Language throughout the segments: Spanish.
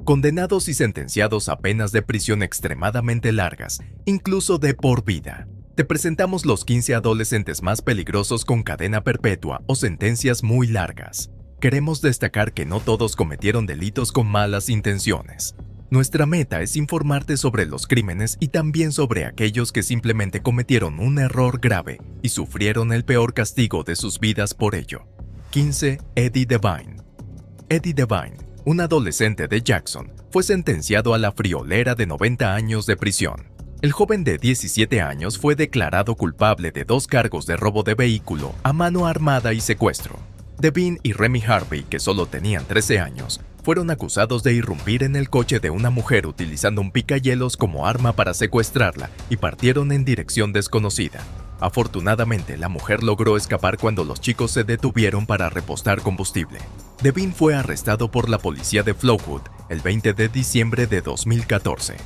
condenados y sentenciados a penas de prisión extremadamente largas, incluso de por vida. Te presentamos los 15 adolescentes más peligrosos con cadena perpetua o sentencias muy largas. Queremos destacar que no todos cometieron delitos con malas intenciones. Nuestra meta es informarte sobre los crímenes y también sobre aquellos que simplemente cometieron un error grave y sufrieron el peor castigo de sus vidas por ello. 15. Eddie Devine. Eddie Devine, un adolescente de Jackson, fue sentenciado a la friolera de 90 años de prisión. El joven de 17 años fue declarado culpable de 2 cargos de robo de vehículo a mano armada y secuestro. Devine y Remy Harvey, que solo tenían 13 años, fueron acusados de irrumpir en el coche de una mujer utilizando un picahielos como arma para secuestrarla y partieron en dirección desconocida. Afortunadamente, la mujer logró escapar cuando los chicos se detuvieron para repostar combustible. Devine fue arrestado por la policía de Flowood el 20 de diciembre de 2014.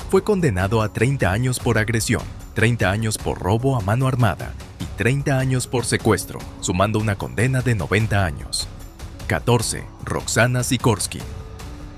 Fue condenado a 30 años por agresión, 30 años por robo a mano armada y 30 años por secuestro, sumando una condena de 90 años. 14. Roxana Sikorsky.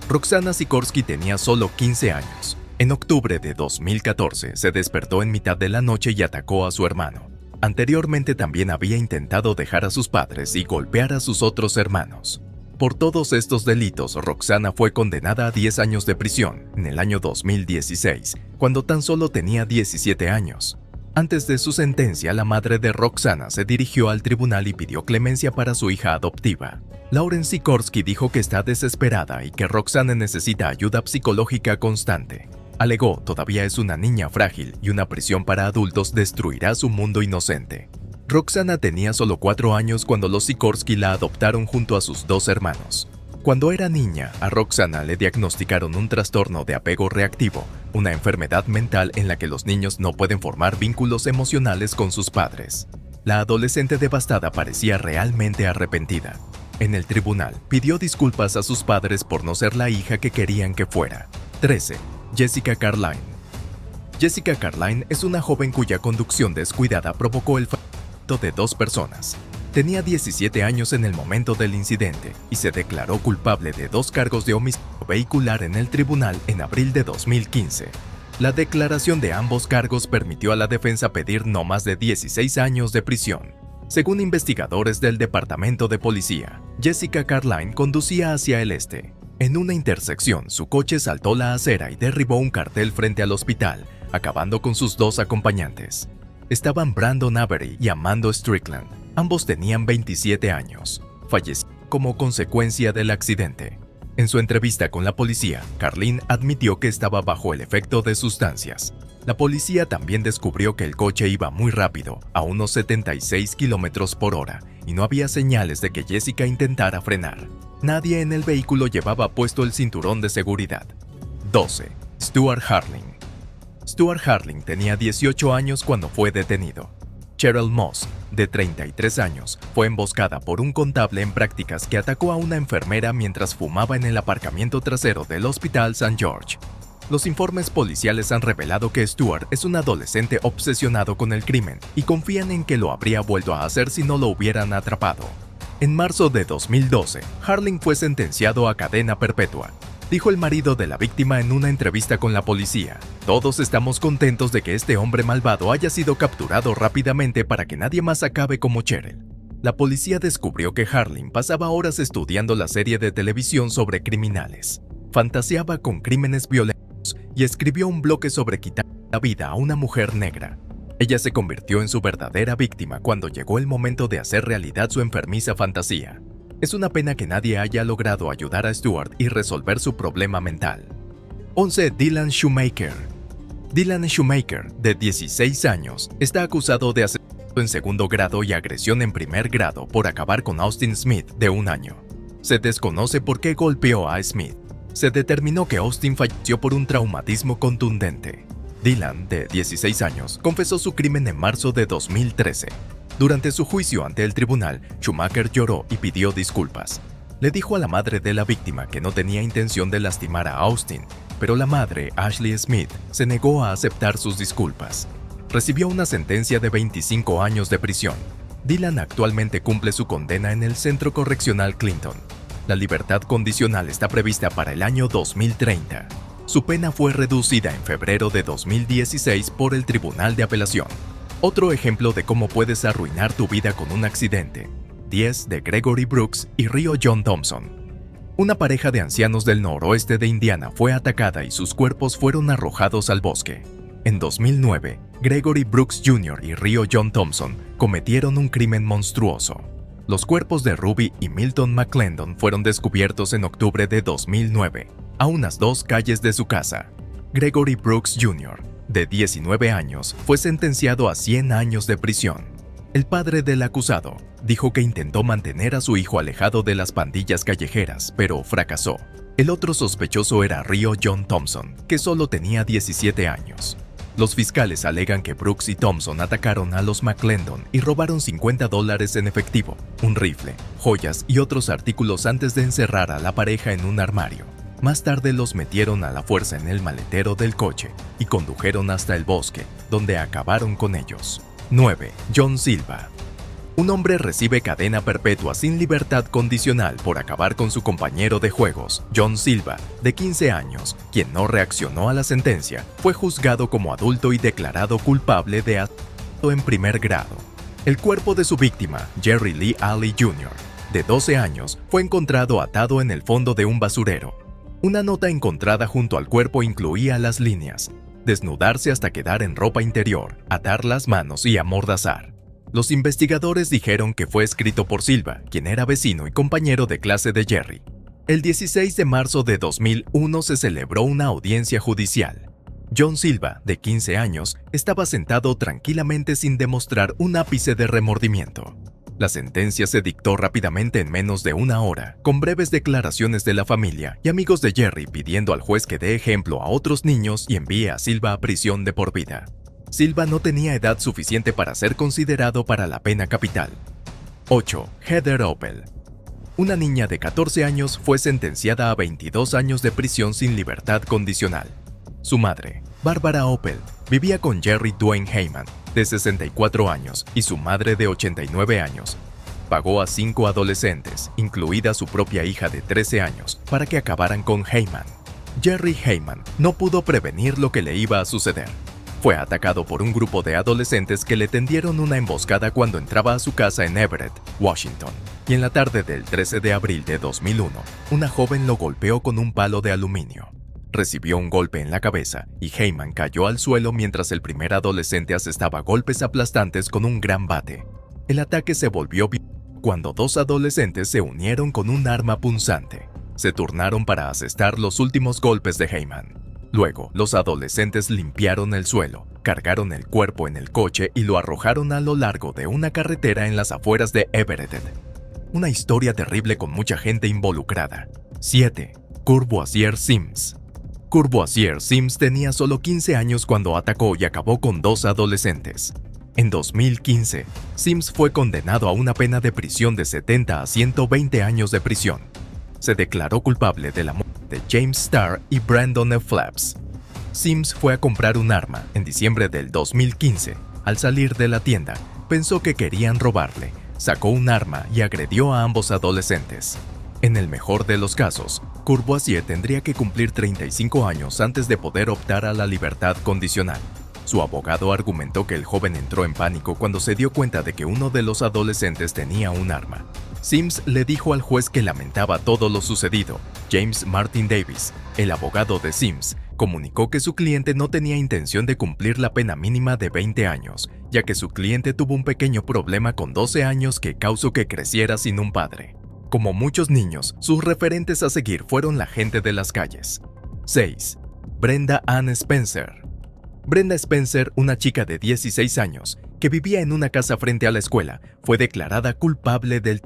Roxana Sikorsky tenía solo 15 años. En octubre de 2014 se despertó en mitad de la noche y atacó a su hermano. Anteriormente también había intentado dejar a sus padres y golpear a sus otros hermanos. Por todos estos delitos, Roxana fue condenada a 10 años de prisión en el año 2016, cuando tan solo tenía 17 años. Antes de su sentencia, la madre de Roxana se dirigió al tribunal y pidió clemencia para su hija adoptiva. Lauren Sikorsky dijo que está desesperada y que Roxana necesita ayuda psicológica constante. Alegó, todavía es una niña frágil y una prisión para adultos destruirá su mundo inocente. Roxana tenía solo 4 años cuando los Sikorsky la adoptaron junto a sus 2 hermanos. Cuando era niña, a Roxana le diagnosticaron un trastorno de apego reactivo, una enfermedad mental en la que los niños no pueden formar vínculos emocionales con sus padres. La adolescente devastada parecía realmente arrepentida. En el tribunal, pidió disculpas a sus padres por no ser la hija que querían que fuera. 13. Jessica Carline. Jessica Carline es una joven cuya conducción descuidada provocó el fallecimiento de 2 personas. Tenía 17 años en el momento del incidente y se declaró culpable de 2 cargos de homicidio vehicular en el tribunal en abril de 2015. La declaración de ambos cargos permitió a la defensa pedir no más de 16 años de prisión. Según investigadores del Departamento de Policía, Jessica Carline conducía hacia el este. En una intersección, su coche saltó la acera y derribó un cartel frente al hospital, acabando con sus 2 acompañantes. Estaban Brandon Avery y Amanda Strickland. Ambos tenían 27 años. Fallecieron como consecuencia del accidente. En su entrevista con la policía, Carline admitió que estaba bajo el efecto de sustancias. La policía también descubrió que el coche iba muy rápido, a unos 76 km por hora, y no había señales de que Jessica intentara frenar. Nadie en el vehículo llevaba puesto el cinturón de seguridad. 12. Stuart Harling. Stuart Harling tenía 18 años cuando fue detenido. Cheryl Moss, de 33 años, fue emboscada por un contable en prácticas que atacó a una enfermera mientras fumaba en el aparcamiento trasero del Hospital St. George. Los informes policiales han revelado que Stuart es un adolescente obsesionado con el crimen y confían en que lo habría vuelto a hacer si no lo hubieran atrapado. En marzo de 2012, Harling fue sentenciado a cadena perpetua. Dijo el marido de la víctima en una entrevista con la policía: "Todos estamos contentos de que este hombre malvado haya sido capturado rápidamente para que nadie más acabe como Cheryl". La policía descubrió que Harling pasaba horas estudiando la serie de televisión sobre criminales. Fantaseaba con crímenes violentos y escribió un bloque sobre quitar la vida a una mujer negra. Ella se convirtió en su verdadera víctima cuando llegó el momento de hacer realidad su enfermiza fantasía. Es una pena que nadie haya logrado ayudar a Stuart y resolver su problema mental. 11. Dylan Shoemaker. Dylan Shoemaker, de 16 años, está acusado de asesinato en segundo grado y agresión en primer grado por acabar con Austin Smith, de 1 año. Se desconoce por qué golpeó a Smith. Se determinó que Austin falleció por un traumatismo contundente. Dylan, de 16 años, confesó su crimen en marzo de 2013. Durante su juicio ante el tribunal, Schumacher lloró y pidió disculpas. Le dijo a la madre de la víctima que no tenía intención de lastimar a Austin, pero la madre, Ashley Smith, se negó a aceptar sus disculpas. Recibió una sentencia de 25 años de prisión. Dylan actualmente cumple su condena en el Centro Correccional Clinton. La libertad condicional está prevista para el año 2030. Su pena fue reducida en febrero de 2016 por el Tribunal de Apelación. Otro ejemplo de cómo puedes arruinar tu vida con un accidente. 10 de Gregory Brooks y Rio John Thompson. Una pareja de ancianos del noroeste de Indiana fue atacada y sus cuerpos fueron arrojados al bosque. En 2009, Gregory Brooks Jr. y Rio John Thompson cometieron un crimen monstruoso. Los cuerpos de Ruby y Milton McClendon fueron descubiertos en octubre de 2009, a unas 2 calles de su casa. Gregory Brooks Jr., de 19 años, fue sentenciado a 100 años de prisión. El padre del acusado dijo que intentó mantener a su hijo alejado de las pandillas callejeras, pero fracasó. El otro sospechoso era Rio John Thompson, que solo tenía 17 años. Los fiscales alegan que Brooks y Thompson atacaron a los McClendon y robaron $50 en efectivo, un rifle, joyas y otros artículos antes de encerrar a la pareja en un armario. Más tarde los metieron a la fuerza en el maletero del coche y condujeron hasta el bosque, donde acabaron con ellos. 9. John Silva. Un hombre recibe cadena perpetua sin libertad condicional por acabar con su compañero de juegos, John Silva, de 15 años, quien no reaccionó a la sentencia, fue juzgado como adulto y declarado culpable de asesinato en primer grado. El cuerpo de su víctima, Jerry Lee Alley Jr., de 12 años, fue encontrado atado en el fondo de un basurero. Una nota encontrada junto al cuerpo incluía las líneas: desnudarse hasta quedar en ropa interior, atar las manos y amordazar. Los investigadores dijeron que fue escrito por Silva, quien era vecino y compañero de clase de Jerry. El 16 de marzo de 2001 se celebró una audiencia judicial. John Silva, de 15 años, estaba sentado tranquilamente sin demostrar un ápice de remordimiento. La sentencia se dictó rápidamente en menos de una hora, con breves declaraciones de la familia y amigos de Jerry pidiendo al juez que dé ejemplo a otros niños y envíe a Silva a prisión de por vida. Silva no tenía edad suficiente para ser considerado para la pena capital. 8. Heather Opel. Una niña de 14 años fue sentenciada a 22 años de prisión sin libertad condicional. Su madre, Barbara Opel, vivía con Jerry Dwayne Heyman, de 64 años, y su madre de 89 años. Pagó a 5 adolescentes, incluida su propia hija de 13 años, para que acabaran con Heyman. Jerry Heyman no pudo prevenir lo que le iba a suceder. Fue atacado por un grupo de adolescentes que le tendieron una emboscada cuando entraba a su casa en Everett, Washington, y en la tarde del 13 de abril de 2001, una joven lo golpeó con un palo de aluminio. Recibió un golpe en la cabeza y Heyman cayó al suelo mientras el primer adolescente asestaba golpes aplastantes con un gran bate. El ataque se volvió violento cuando 2 adolescentes se unieron con un arma punzante. Se turnaron para asestar los últimos golpes de Heyman. Luego, los adolescentes limpiaron el suelo, cargaron el cuerpo en el coche y lo arrojaron a lo largo de una carretera en las afueras de Everett. Una historia terrible con mucha gente involucrada. 7. Courvoisier Sims. Courvoisier Sims tenía solo 15 años cuando atacó y acabó con 2 adolescentes. En 2015, Sims fue condenado a una pena de prisión de 70 a 120 años de prisión. Se declaró culpable de la muerte de James Starr y Brandon F. Flaps. Sims fue a comprar un arma en diciembre del 2015. Al salir de la tienda, pensó que querían robarle, sacó un arma y agredió a ambos adolescentes. En el mejor de los casos, Courvoisier tendría que cumplir 35 años antes de poder optar a la libertad condicional. Su abogado argumentó que el joven entró en pánico cuando se dio cuenta de que uno de los adolescentes tenía un arma. Sims le dijo al juez que lamentaba todo lo sucedido. James Martin Davis, el abogado de Sims, comunicó que su cliente no tenía intención de cumplir la pena mínima de 20 años, ya que su cliente tuvo un pequeño problema con 12 años que causó que creciera sin un padre. Como muchos niños, sus referentes a seguir fueron la gente de las calles. 6. Brenda Ann Spencer. Brenda Spencer, una chica de 16 años, que vivía en una casa frente a la escuela, fue declarada culpable del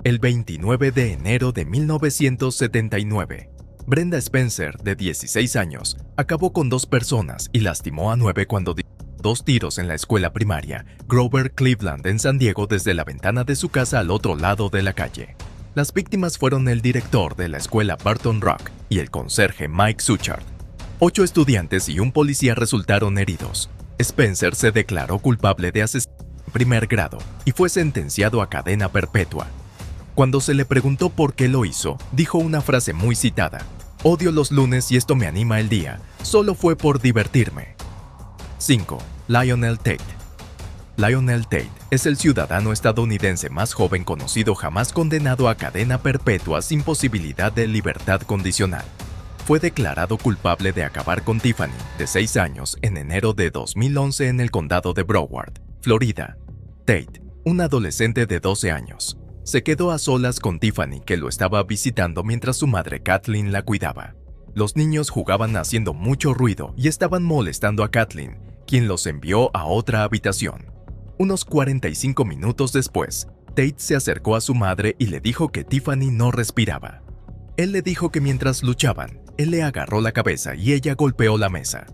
el 29 de enero de 1979. Brenda Spencer, de 16 años, acabó con 2 personas y lastimó a 9 cuando dio 2 tiros en la escuela primaria Grover Cleveland en San Diego desde la ventana de su casa al otro lado de la calle. Las víctimas fueron el director de la escuela Barton Rock y el conserje Mike Suchard. 8 estudiantes y un policía resultaron heridos. Spencer se declaró culpable de asesinato en primer grado y fue sentenciado a cadena perpetua. Cuando se le preguntó por qué lo hizo, dijo una frase muy citada: "Odio los lunes y esto me anima el día. Solo fue por divertirme". 5. Lionel Tate. Lionel Tate es el ciudadano estadounidense más joven conocido jamás condenado a cadena perpetua sin posibilidad de libertad condicional. Fue declarado culpable de acabar con Tiffany, de 6 años, en enero de 2011 en el condado de Broward, Florida. Tate, un adolescente de 12 años, se quedó a solas con Tiffany, que lo estaba visitando mientras su madre Kathleen la cuidaba. Los niños jugaban haciendo mucho ruido y estaban molestando a Kathleen, quien los envió a otra habitación. Unos 45 minutos después, Tate se acercó a su madre y le dijo que Tiffany no respiraba. Él le dijo que mientras luchaban, él le agarró la cabeza y ella golpeó la mesa.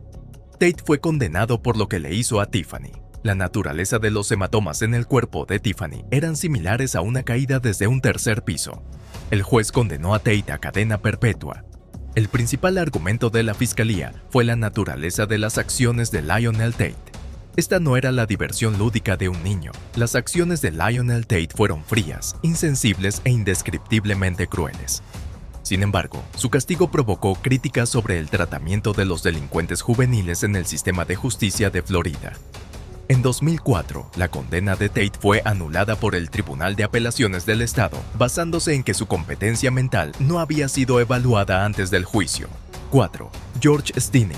Tate fue condenado por lo que le hizo a Tiffany. La naturaleza de los hematomas en el cuerpo de Tiffany eran similares a una caída desde un tercer piso. El juez condenó a Tate a cadena perpetua. El principal argumento de la fiscalía fue la naturaleza de las acciones de Lionel Tate. Esta no era la diversión lúdica de un niño. Las acciones de Lionel Tate fueron frías, insensibles e indescriptiblemente crueles. Sin embargo, su castigo provocó críticas sobre el tratamiento de los delincuentes juveniles en el sistema de justicia de Florida. En 2004, la condena de Tate fue anulada por el Tribunal de Apelaciones del Estado, basándose en que su competencia mental no había sido evaluada antes del juicio. 4. George Stinney.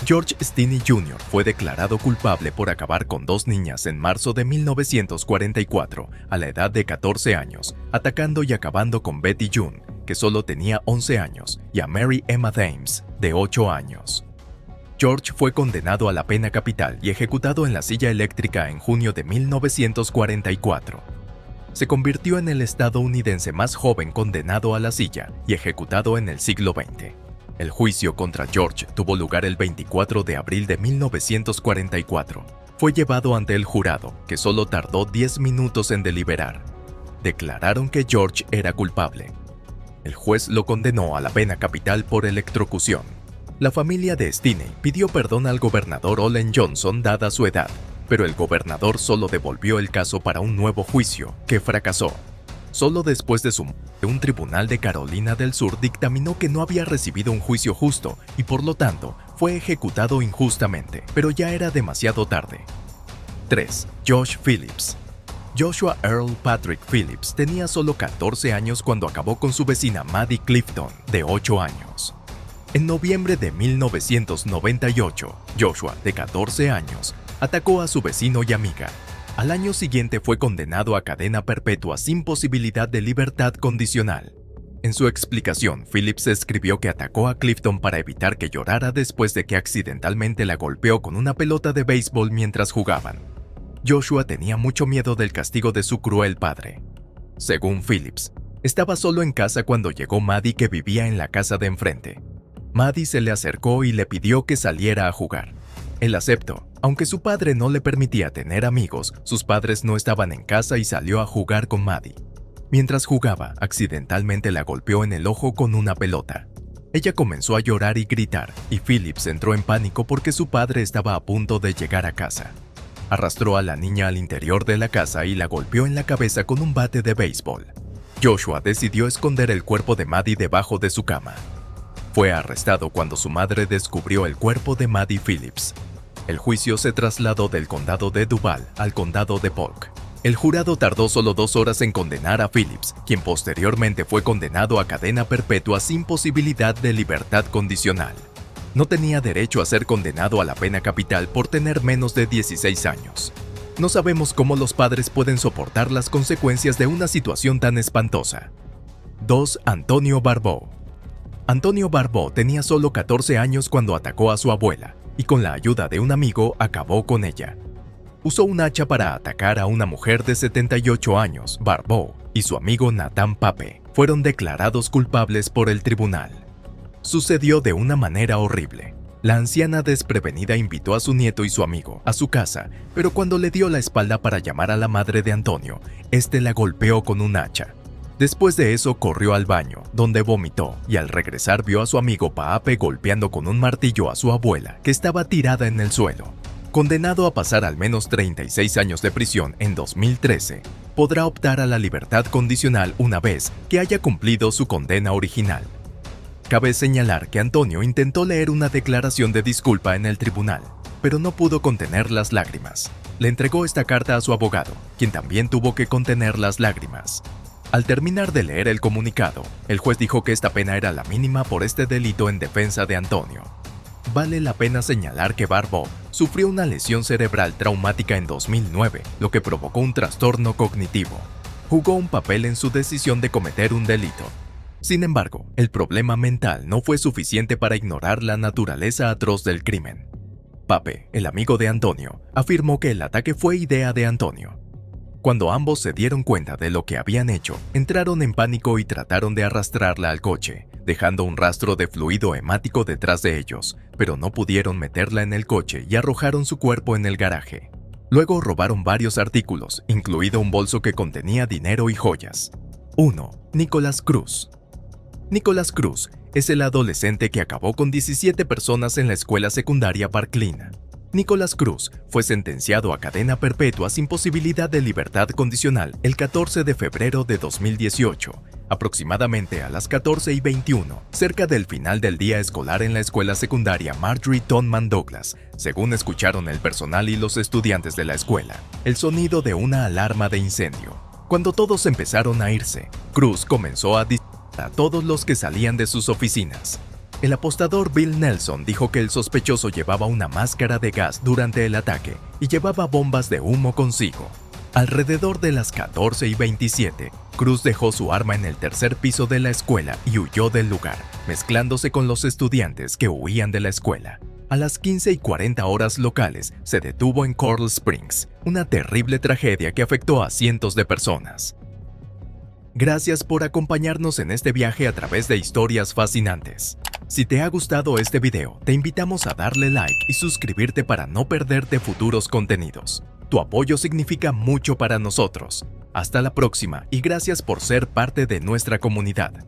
George Stinney Jr. fue declarado culpable por acabar con 2 niñas en marzo de 1944, a la edad de 14 años, atacando y acabando con Betty June, que solo tenía 11 años, y a Mary Emma Thames, de 8 años. George fue condenado a la pena capital y ejecutado en la silla eléctrica en junio de 1944. Se convirtió en el estadounidense más joven condenado a la silla y ejecutado en el siglo XX. El juicio contra George tuvo lugar el 24 de abril de 1944. Fue llevado ante el jurado, que solo tardó 10 minutos en deliberar. Declararon que George era culpable. El juez lo condenó a la pena capital por electrocución. La familia de Stinney pidió perdón al gobernador Olin Johnson dada su edad, pero el gobernador solo devolvió el caso para un nuevo juicio, que fracasó. Solo después de su muerte, un tribunal de Carolina del Sur dictaminó que no había recibido un juicio justo y por lo tanto fue ejecutado injustamente, pero ya era demasiado tarde. 3. Josh Phillips. Joshua Earl Patrick Phillips tenía solo 14 años cuando acabó con su vecina Maddie Clifton, de 8 años. En noviembre de 1998, Joshua, de 14 años, atacó a su vecino y amiga. Al año siguiente fue condenado a cadena perpetua sin posibilidad de libertad condicional. En su explicación, Phillips escribió que atacó a Clifton para evitar que llorara después de que accidentalmente la golpeó con una pelota de béisbol mientras jugaban. Joshua tenía mucho miedo del castigo de su cruel padre. Según Phillips, estaba solo en casa cuando llegó Maddie, que vivía en la casa de enfrente. Maddie se le acercó y le pidió que saliera a jugar. Él aceptó. Aunque su padre no le permitía tener amigos, sus padres no estaban en casa y salió a jugar con Maddie. Mientras jugaba, accidentalmente la golpeó en el ojo con una pelota. Ella comenzó a llorar y gritar, y Phillips entró en pánico porque su padre estaba a punto de llegar a casa. Arrastró a la niña al interior de la casa y la golpeó en la cabeza con un bate de béisbol. Joshua decidió esconder el cuerpo de Maddie debajo de su cama. Fue arrestado cuando su madre descubrió el cuerpo de Maddie Phillips. El juicio se trasladó del condado de Duval al condado de Polk. El jurado tardó solo 2 horas en condenar a Phillips, quien posteriormente fue condenado a cadena perpetua sin posibilidad de libertad condicional. No tenía derecho a ser condenado a la pena capital por tener menos de 16 años. No sabemos cómo los padres pueden soportar las consecuencias de una situación tan espantosa. 2. Antonio Barbeau. Antonio Barbeau tenía solo 14 años cuando atacó a su abuela, y con la ayuda de un amigo acabó con ella. Usó un hacha para atacar a una mujer de 78 años. Barbeau y su amigo Nathan Pape fueron declarados culpables por el tribunal. Sucedió de una manera horrible. La anciana desprevenida invitó a su nieto y su amigo a su casa, pero cuando le dio la espalda para llamar a la madre de Antonio, este la golpeó con un hacha. Después de eso corrió al baño, donde vomitó, y al regresar vio a su amigo Pape golpeando con un martillo a su abuela, que estaba tirada en el suelo. Condenado a pasar al menos 36 años de prisión en 2013, podrá optar a la libertad condicional una vez que haya cumplido su condena original. Cabe señalar que Antonio intentó leer una declaración de disculpa en el tribunal, pero no pudo contener las lágrimas. Le entregó esta carta a su abogado, quien también tuvo que contener las lágrimas. Al terminar de leer el comunicado, el juez dijo que esta pena era la mínima por este delito en defensa de Antonio. Vale la pena señalar que Barbo sufrió una lesión cerebral traumática en 2009, lo que provocó un trastorno cognitivo. Jugó un papel en su decisión de cometer un delito. Sin embargo, el problema mental no fue suficiente para ignorar la naturaleza atroz del crimen. Pape, el amigo de Antonio, afirmó que el ataque fue idea de Antonio. Cuando ambos se dieron cuenta de lo que habían hecho, entraron en pánico y trataron de arrastrarla al coche, dejando un rastro de fluido hemático detrás de ellos, pero no pudieron meterla en el coche y arrojaron su cuerpo en el garaje. Luego robaron varios artículos, incluido un bolso que contenía dinero y joyas. 1. Nicholas Cruz. Nicholas Cruz es el adolescente que acabó con 17 personas en la escuela secundaria Parkland. Nicholas Cruz fue sentenciado a cadena perpetua sin posibilidad de libertad condicional el 14 de febrero de 2018, aproximadamente a las 14:21, cerca del final del día escolar en la escuela secundaria Marjorie Stoneman Douglas, según escucharon el personal y los estudiantes de la escuela, el sonido de una alarma de incendio. Cuando todos empezaron a irse, Cruz comenzó a disparar a todos los que salían de sus oficinas. El apostador Bill Nelson dijo que el sospechoso llevaba una máscara de gas durante el ataque y llevaba bombas de humo consigo. Alrededor de las 14:27, Cruz dejó su arma en el tercer piso de la escuela y huyó del lugar, mezclándose con los estudiantes que huían de la escuela. A las 15:40 horas locales, se detuvo en Coral Springs, una terrible tragedia que afectó a cientos de personas. Gracias por acompañarnos en este viaje a través de historias fascinantes. Si te ha gustado este video, te invitamos a darle like y suscribirte para no perderte futuros contenidos. Tu apoyo significa mucho para nosotros. Hasta la próxima y gracias por ser parte de nuestra comunidad.